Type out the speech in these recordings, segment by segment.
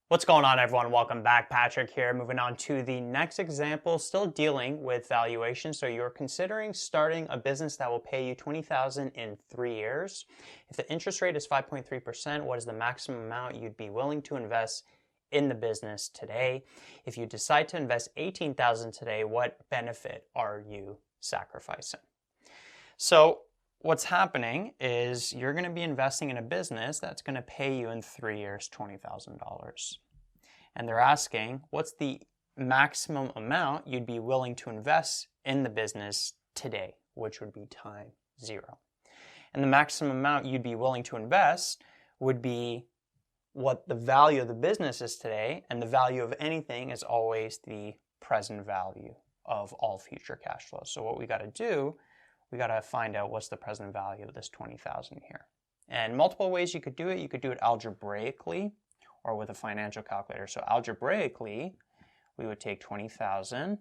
What's going on, everyone? Welcome back. Patrick here. Moving on to the next example, still dealing with valuation. So you're considering starting a business that will pay you $20,000 in 3 years. If the interest rate is 5.3%, what is the maximum amount you'd be willing to invest in the business today? If you decide to invest $18,000 today, what benefit are you sacrificing? So what's happening is you're going to be investing in a business that's going to pay you in 3 years $20,000. And they're asking, what's the maximum amount you'd be willing to invest in the business today, which would be time 0. And the maximum amount you'd be willing to invest would be what the value of the business is today, and the value of anything is always the present value of all future cash flows. So what we got to do, we got to find out what's the present value of this 20,000 here. And multiple ways you could do it. You could do it algebraically or with a financial calculator. So algebraically, we would take 20,000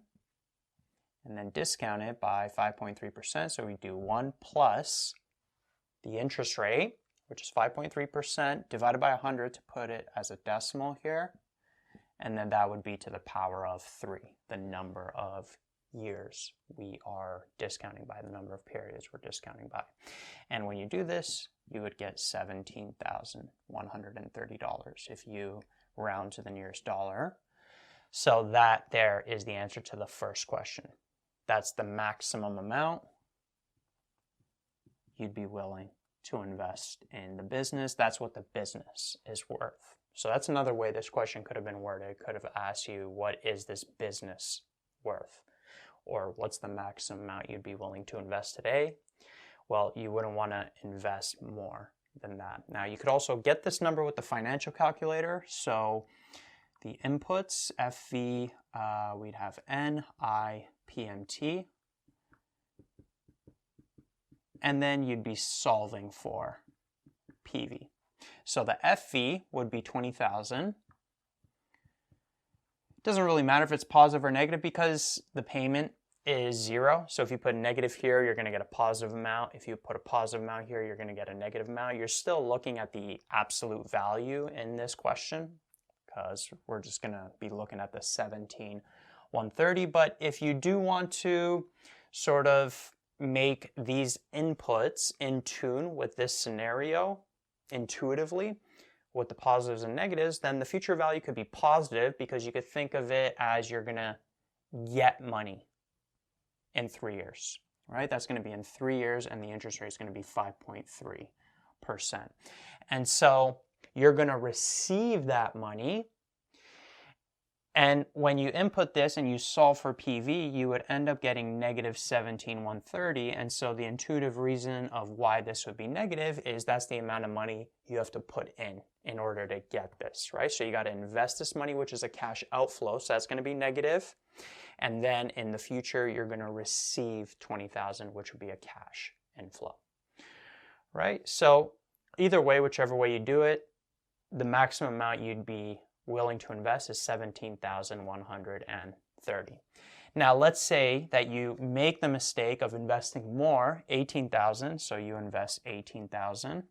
and then discount it by 5.3%. So we do 1 plus the interest rate, which is 5.3%, divided by 100 to put it as a decimal here. And then that would be to the power of 3, the number of years we are discounting by, the number of periods we're discounting by. And when you do this, you would get $17,130 if you round to the nearest dollar. So that there is the answer to the first question. That's the maximum amount you'd be willing to invest in the business. That's what the business is worth. So that's another way this question could have been worded. It could have asked you, what is this business worth? Or what's the maximum amount you'd be willing to invest today? Well, you wouldn't want to invest more than that. Now, you could also get this number with the financial calculator. So the inputs, FV, we'd have N, I, PMT. And then you'd be solving for PV. So the FV would be 20,000. Doesn't really matter if it's positive or negative because the payment is 0. So if you put negative here, you're going to get a positive amount. If you put a positive amount here, you're going to get a negative amount. You're still looking at the absolute value in this question because we're just going to be looking at the 17,130. But if you do want to sort of make these inputs in tune with this scenario intuitively, with the positives and negatives, then the future value could be positive because you could think of it as you're going to get money in 3 years, right? That's going to be in 3 years and the interest rate is going to be 5.3%. And so you're going to receive that money. And when you input this and you solve for PV, you would end up getting negative 17,130. And so the intuitive reason of why this would be negative is that's the amount of money you have to put in order to get this, right? So you got to invest this money, which is a cash outflow. So that's going to be negative. And then in the future, you're going to receive 20,000, which would be a cash inflow, right? So either way, whichever way you do it, the maximum amount you'd be willing to invest is 17,130. Now, let's say that you make the mistake of investing more, 18,000. So you invest 18,000,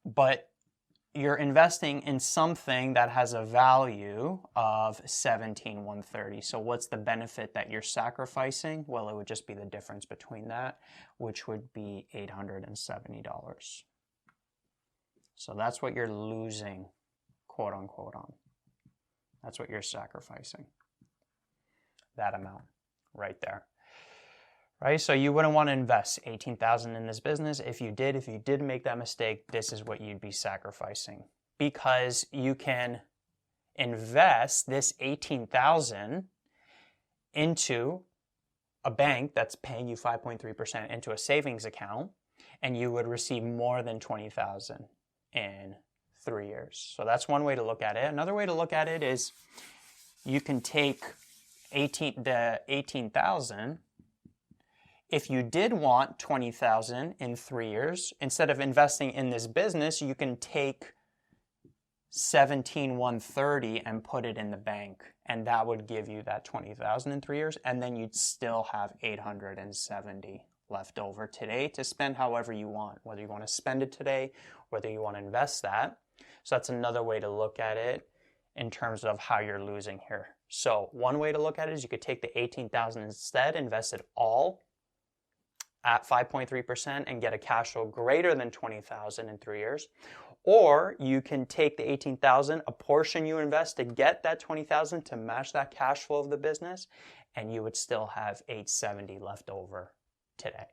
but you're investing in something that has a value of 17,130. So what's the benefit that you're sacrificing? Well, it would just be the difference between that, which would be $870. So that's what you're losing, quote unquote, on. That's what you're sacrificing. That amount right there. Right? So you wouldn't want to invest 18,000 in this business. If you did make that mistake, this is what you'd be sacrificing. Because you can invest this 18,000 into a bank that's paying you 5.3% into a savings account, and you would receive more than 20,000 in 3 years. So that's one way to look at it. Another way to look at it is you can take the 18,000. If you did want 20,000 in 3 years, instead of investing in this business, you can take 17,130 and put it in the bank, and that would give you that 20,000 in 3 years, and then you'd still have 870 left over today to spend however you want, whether you want to spend it today, whether you want to invest that. So that's another way to look at it in terms of how you're losing here. So one way to look at it is you could take the 18,000 instead, invest it all at 5.3% and get a cash flow greater than 20,000 in 3 years. Or you can take the 18,000, a portion you invest to get that 20,000 to match that cash flow of the business, and you would still have 870 left over today.